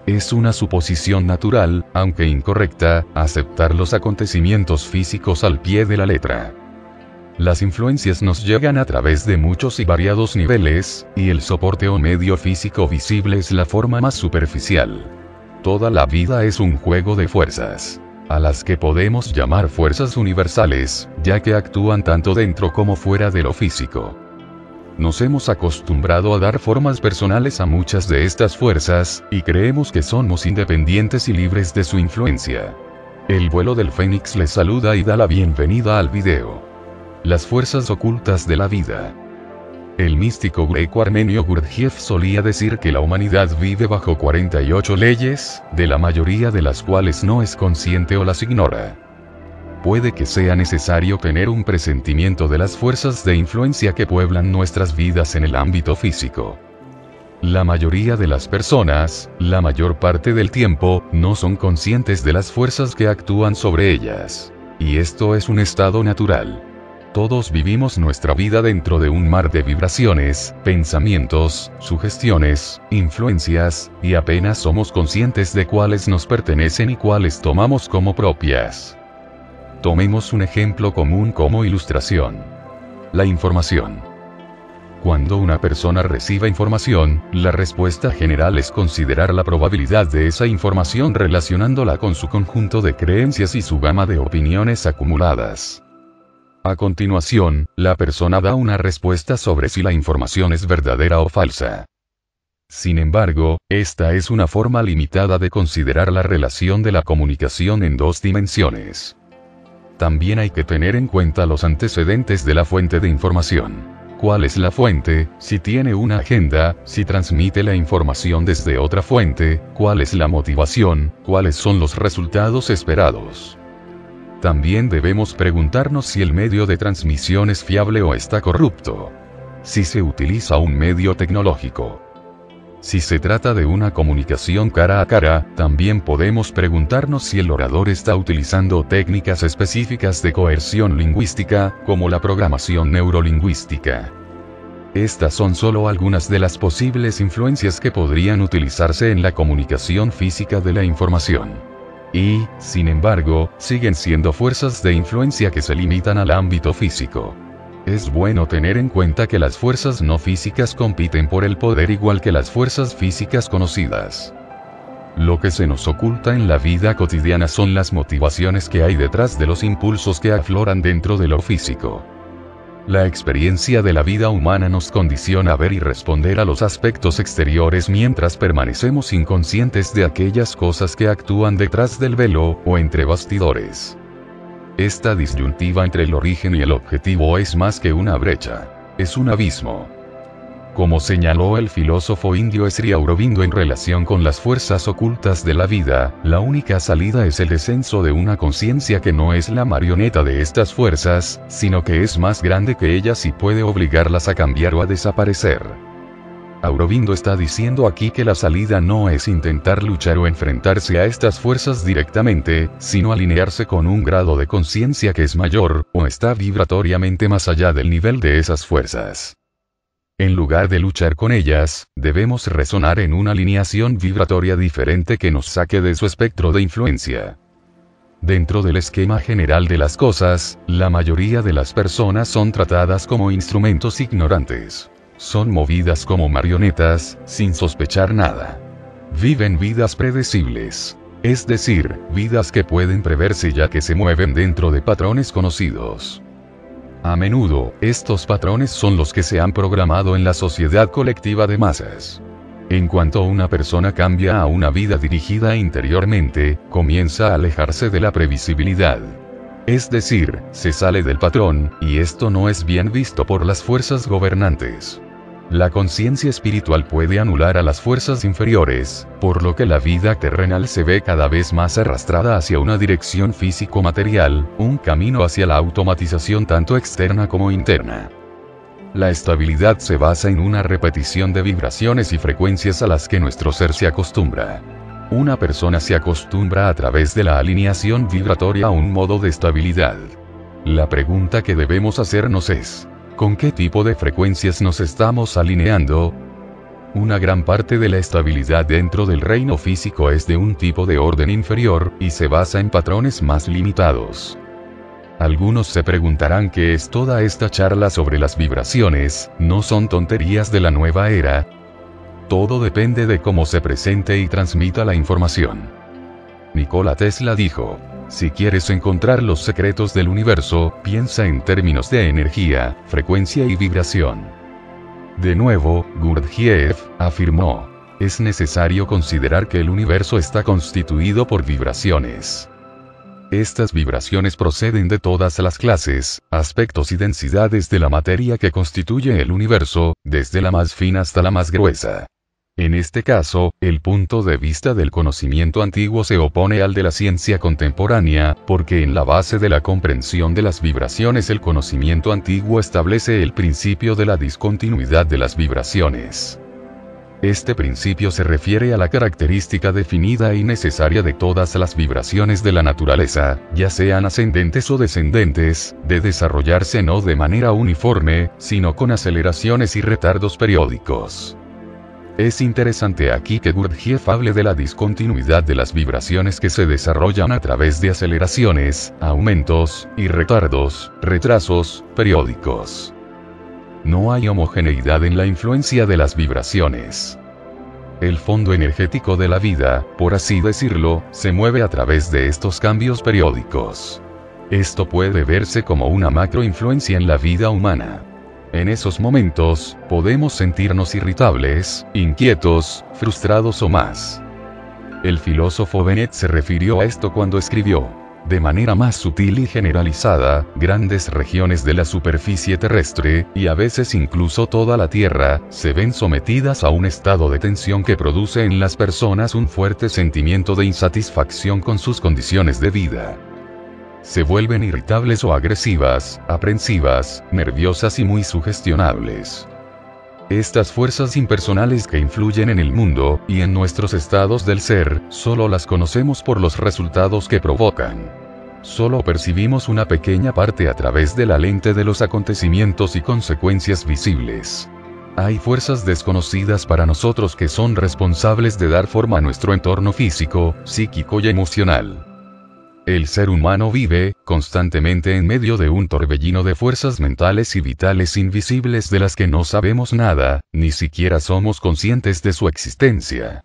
Es una suposición natural, aunque incorrecta, aceptar los acontecimientos físicos al pie de la letra. Las influencias nos llegan a través de muchos y variados niveles, y el soporte o medio físico visible es la forma más superficial. Toda la vida es un juego de fuerzas, a las que podemos llamar fuerzas universales, ya que actúan tanto dentro como fuera de lo físico. Nos hemos acostumbrado a dar formas personales a muchas de estas fuerzas, y creemos que somos independientes y libres de su influencia. El vuelo del Fénix les saluda y da la bienvenida al video. Las fuerzas ocultas de la vida. El místico greco-armenio Gurdjieff solía decir que la humanidad vive bajo 48 leyes, de la mayoría de las cuales no es consciente o las ignora. Puede que sea necesario tener un presentimiento de las fuerzas de influencia que pueblan nuestras vidas en el ámbito físico. La mayoría de las personas, la mayor parte del tiempo, no son conscientes de las fuerzas que actúan sobre ellas. Y esto es un estado natural. Todos vivimos nuestra vida dentro de un mar de vibraciones, pensamientos, sugestiones, influencias, y apenas somos conscientes de cuáles nos pertenecen y cuáles tomamos como propias. Tomemos un ejemplo común como ilustración. La información. Cuando una persona recibe información, la respuesta general es considerar la probabilidad de esa información relacionándola con su conjunto de creencias y su gama de opiniones acumuladas. A continuación, la persona da una respuesta sobre si la información es verdadera o falsa. Sin embargo, esta es una forma limitada de considerar la relación de la comunicación en dos dimensiones. También hay que tener en cuenta los antecedentes de la fuente de información. ¿Cuál es la fuente? Si tiene una agenda, si transmite la información desde otra fuente, ¿cuál es la motivación? ¿Cuáles son los resultados esperados? También debemos preguntarnos si el medio de transmisión es fiable o está corrupto. Si se utiliza un medio tecnológico. Si se trata de una comunicación cara a cara, también podemos preguntarnos si el orador está utilizando técnicas específicas de coerción lingüística, como la programación neurolingüística. Estas son solo algunas de las posibles influencias que podrían utilizarse en la comunicación física de la información. Y, sin embargo, siguen siendo fuerzas de influencia que se limitan al ámbito físico. Es bueno tener en cuenta que las fuerzas no físicas compiten por el poder igual que las fuerzas físicas conocidas. Lo que se nos oculta en la vida cotidiana son las motivaciones que hay detrás de los impulsos que afloran dentro de lo físico. La experiencia de la vida humana nos condiciona a ver y responder a los aspectos exteriores mientras permanecemos inconscientes de aquellas cosas que actúan detrás del velo, o entre bastidores. Esta disyuntiva entre el origen y el objetivo es más que una brecha. Es un abismo. Como señaló el filósofo indio Sri Aurobindo en relación con las fuerzas ocultas de la vida, la única salida es el descenso de una conciencia que no es la marioneta de estas fuerzas, sino que es más grande que ellas y puede obligarlas a cambiar o a desaparecer. Aurobindo está diciendo aquí que la salida no es intentar luchar o enfrentarse a estas fuerzas directamente, sino alinearse con un grado de conciencia que es mayor, o está vibratoriamente más allá del nivel de esas fuerzas. En lugar de luchar con ellas, debemos resonar en una alineación vibratoria diferente que nos saque de su espectro de influencia. Dentro del esquema general de las cosas, la mayoría de las personas son tratadas como instrumentos ignorantes. Son movidas como marionetas, sin sospechar nada. Viven vidas predecibles. Es decir, vidas que pueden preverse ya que se mueven dentro de patrones conocidos. A menudo, estos patrones son los que se han programado en la sociedad colectiva de masas. En cuanto una persona cambia a una vida dirigida interiormente, comienza a alejarse de la previsibilidad. Es decir, se sale del patrón, y esto no es bien visto por las fuerzas gobernantes. La conciencia espiritual puede anular a las fuerzas inferiores, por lo que la vida terrenal se ve cada vez más arrastrada hacia una dirección físico-material, un camino hacia la automatización tanto externa como interna. La estabilidad se basa en una repetición de vibraciones y frecuencias a las que nuestro ser se acostumbra. Una persona se acostumbra a través de la alineación vibratoria a un modo de estabilidad. La pregunta que debemos hacernos es: ¿con qué tipo de frecuencias nos estamos alineando? Una gran parte de la estabilidad dentro del reino físico es de un tipo de orden inferior, y se basa en patrones más limitados. Algunos se preguntarán qué es toda esta charla sobre las vibraciones, ¿no son tonterías de la nueva era? Todo depende de cómo se presente y transmita la información. Nikola Tesla dijo: si quieres encontrar los secretos del universo, piensa en términos de energía, frecuencia y vibración. De nuevo, Gurdjieff afirmó: es necesario considerar que el universo está constituido por vibraciones. Estas vibraciones proceden de todas las clases, aspectos y densidades de la materia que constituye el universo, desde la más fina hasta la más gruesa. En este caso, el punto de vista del conocimiento antiguo se opone al de la ciencia contemporánea, porque en la base de la comprensión de las vibraciones el conocimiento antiguo establece el principio de la discontinuidad de las vibraciones. Este principio se refiere a la característica definida y necesaria de todas las vibraciones de la naturaleza, ya sean ascendentes o descendentes, de desarrollarse no de manera uniforme, sino con aceleraciones y retardos periódicos. Es interesante aquí que Gurdjieff hable de la discontinuidad de las vibraciones que se desarrollan a través de aceleraciones, aumentos, y retrasos, periódicos. No hay homogeneidad en la influencia de las vibraciones. El fondo energético de la vida, por así decirlo, se mueve a través de estos cambios periódicos. Esto puede verse como una macroinfluencia en la vida humana. En esos momentos, podemos sentirnos irritables, inquietos, frustrados o más. El filósofo Bennett se refirió a esto cuando escribió: de manera más sutil y generalizada, grandes regiones de la superficie terrestre, y a veces incluso toda la Tierra, se ven sometidas a un estado de tensión que produce en las personas un fuerte sentimiento de insatisfacción con sus condiciones de vida. Se vuelven irritables o agresivas, aprensivas, nerviosas y muy sugestionables. Estas fuerzas impersonales que influyen en el mundo, y en nuestros estados del ser, solo las conocemos por los resultados que provocan. Solo percibimos una pequeña parte a través de la lente de los acontecimientos y consecuencias visibles. Hay fuerzas desconocidas para nosotros que son responsables de dar forma a nuestro entorno físico, psíquico y emocional. El ser humano vive, constantemente en medio de un torbellino de fuerzas mentales y vitales invisibles de las que no sabemos nada, ni siquiera somos conscientes de su existencia.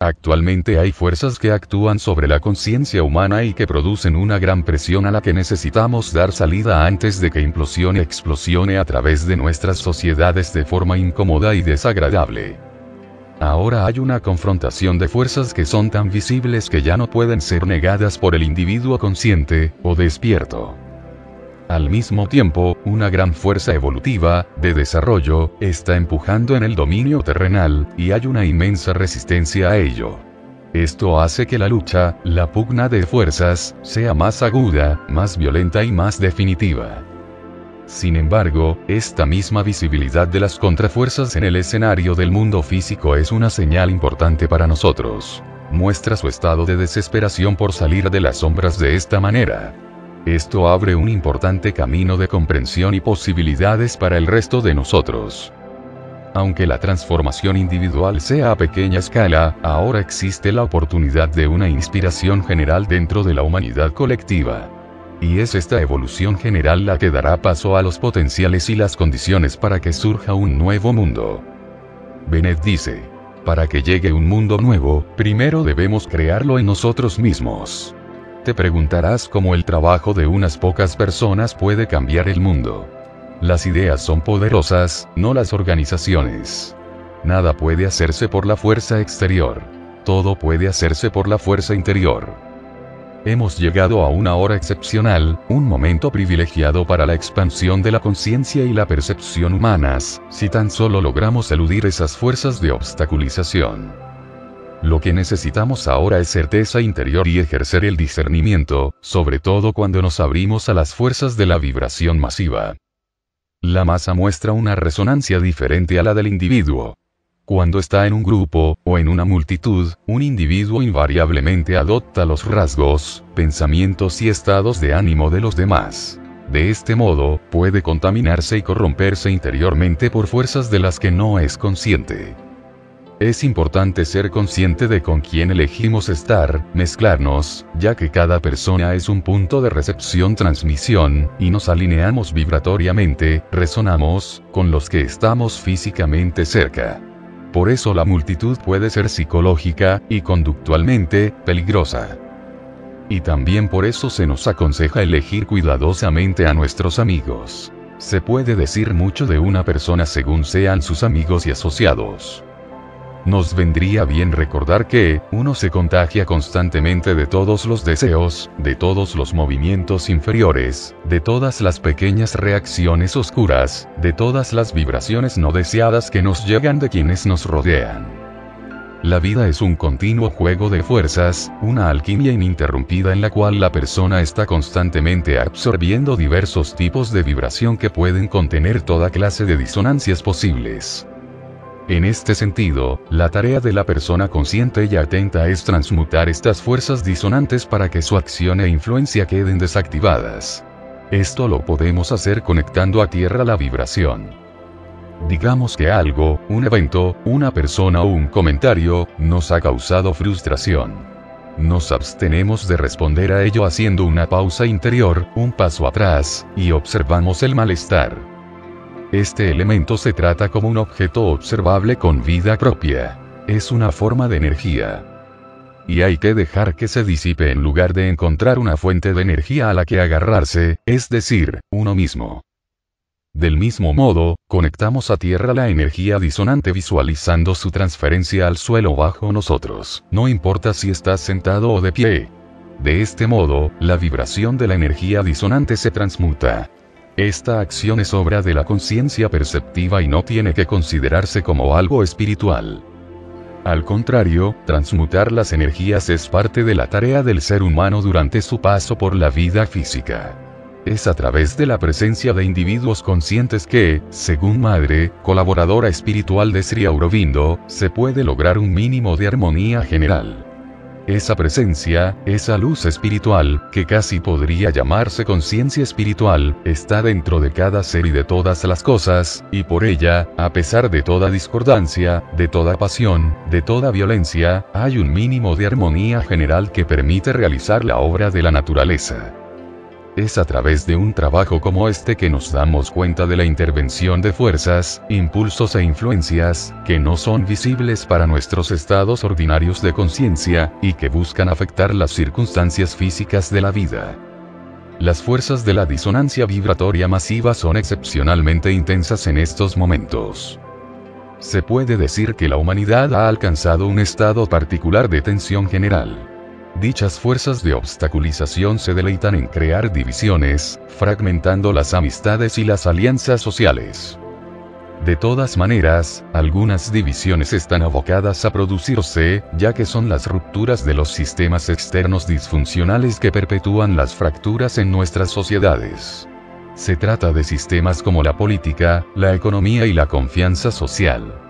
Actualmente hay fuerzas que actúan sobre la conciencia humana y que producen una gran presión a la que necesitamos dar salida antes de que explosione a través de nuestras sociedades de forma incómoda y desagradable. Ahora hay una confrontación de fuerzas que son tan visibles que ya no pueden ser negadas por el individuo consciente, o despierto. Al mismo tiempo, una gran fuerza evolutiva, de desarrollo, está empujando en el dominio terrenal, y hay una inmensa resistencia a ello. Esto hace que la lucha, la pugna de fuerzas, sea más aguda, más violenta y más definitiva. Sin embargo, esta misma visibilidad de las contrafuerzas en el escenario del mundo físico es una señal importante para nosotros. Muestra su estado de desesperación por salir de las sombras de esta manera. Esto abre un importante camino de comprensión y posibilidades para el resto de nosotros. Aunque la transformación individual sea a pequeña escala, ahora existe la oportunidad de una inspiración general dentro de la humanidad colectiva. Y es esta evolución general la que dará paso a los potenciales y las condiciones para que surja un nuevo mundo. Bennett dice: para que llegue un mundo nuevo, primero debemos crearlo en nosotros mismos. Te preguntarás cómo el trabajo de unas pocas personas puede cambiar el mundo. Las ideas son poderosas, no las organizaciones. Nada puede hacerse por la fuerza exterior. Todo puede hacerse por la fuerza interior. Hemos llegado a una hora excepcional, un momento privilegiado para la expansión de la conciencia y la percepción humanas, si tan solo logramos eludir esas fuerzas de obstaculización. Lo que necesitamos ahora es certeza interior y ejercer el discernimiento, sobre todo cuando nos abrimos a las fuerzas de la vibración masiva. La masa muestra una resonancia diferente a la del individuo. Cuando está en un grupo, o en una multitud, un individuo invariablemente adopta los rasgos, pensamientos y estados de ánimo de los demás. De este modo, puede contaminarse y corromperse interiormente por fuerzas de las que no es consciente. Es importante ser consciente de con quién elegimos estar, mezclarnos, ya que cada persona es un punto de recepción-transmisión, y nos alineamos vibratoriamente, resonamos, con los que estamos físicamente cerca. Por eso la multitud puede ser psicológica, y conductualmente, peligrosa. Y también por eso se nos aconseja elegir cuidadosamente a nuestros amigos. Se puede decir mucho de una persona según sean sus amigos y asociados. Nos vendría bien recordar que, uno se contagia constantemente de todos los deseos, de todos los movimientos inferiores, de todas las pequeñas reacciones oscuras, de todas las vibraciones no deseadas que nos llegan de quienes nos rodean. La vida es un continuo juego de fuerzas, una alquimia ininterrumpida en la cual la persona está constantemente absorbiendo diversos tipos de vibración que pueden contener toda clase de disonancias posibles. En este sentido, la tarea de la persona consciente y atenta es transmutar estas fuerzas disonantes para que su acción e influencia queden desactivadas. Esto lo podemos hacer conectando a tierra la vibración. Digamos que algo, un evento, una persona o un comentario, nos ha causado frustración. Nos abstenemos de responder a ello haciendo una pausa interior, un paso atrás, y observamos el malestar. Este elemento se trata como un objeto observable con vida propia. Es una forma de energía. Y hay que dejar que se disipe en lugar de encontrar una fuente de energía a la que agarrarse, es decir, uno mismo. Del mismo modo, conectamos a tierra la energía disonante visualizando su transferencia al suelo bajo nosotros, no importa si estás sentado o de pie. De este modo, la vibración de la energía disonante se transmuta. Esta acción es obra de la conciencia perceptiva y no tiene que considerarse como algo espiritual. Al contrario, transmutar las energías es parte de la tarea del ser humano durante su paso por la vida física. Es a través de la presencia de individuos conscientes que, según Madre, colaboradora espiritual de Sri Aurobindo, se puede lograr un mínimo de armonía general. Esa presencia, esa luz espiritual, que casi podría llamarse conciencia espiritual, está dentro de cada ser y de todas las cosas, y por ella, a pesar de toda discordancia, de toda pasión, de toda violencia, hay un mínimo de armonía general que permite realizar la obra de la naturaleza. Es a través de un trabajo como este que nos damos cuenta de la intervención de fuerzas, impulsos e influencias, que no son visibles para nuestros estados ordinarios de conciencia, y que buscan afectar las circunstancias físicas de la vida. Las fuerzas de la disonancia vibratoria masiva son excepcionalmente intensas en estos momentos. Se puede decir que la humanidad ha alcanzado un estado particular de tensión general. Dichas fuerzas de obstaculización se deleitan en crear divisiones, fragmentando las amistades y las alianzas sociales. De todas maneras, algunas divisiones están abocadas a producirse, ya que son las rupturas de los sistemas externos disfuncionales que perpetúan las fracturas en nuestras sociedades. Se trata de sistemas como la política, la economía y la confianza social.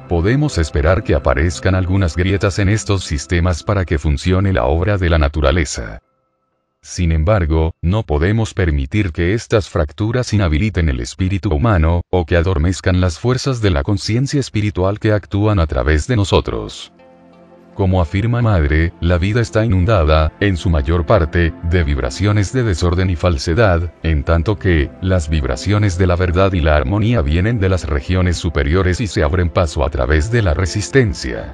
Podemos esperar que aparezcan algunas grietas en estos sistemas para que funcione la obra de la naturaleza. Sin embargo, no podemos permitir que estas fracturas inhabiliten el espíritu humano, o que adormezcan las fuerzas de la conciencia espiritual que actúan a través de nosotros. Como afirma Madre, la vida está inundada, en su mayor parte, de vibraciones de desorden y falsedad, en tanto que, las vibraciones de la verdad y la armonía vienen de las regiones superiores y se abren paso a través de la resistencia.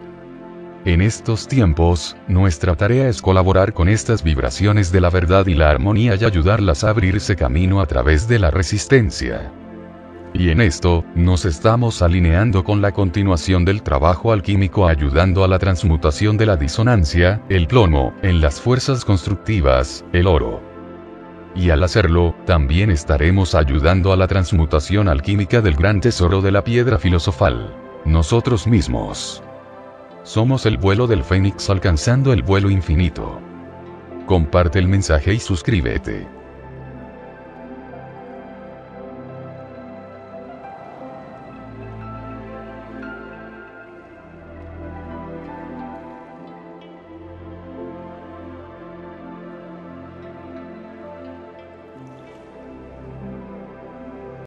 En estos tiempos, nuestra tarea es colaborar con estas vibraciones de la verdad y la armonía y ayudarlas a abrirse camino a través de la resistencia. Y en esto, nos estamos alineando con la continuación del trabajo alquímico ayudando a la transmutación de la disonancia, el plomo, en las fuerzas constructivas, el oro. Y al hacerlo, también estaremos ayudando a la transmutación alquímica del gran tesoro de la piedra filosofal. Nosotros mismos. Somos el vuelo del Fénix alcanzando el vuelo infinito. Comparte el mensaje y suscríbete.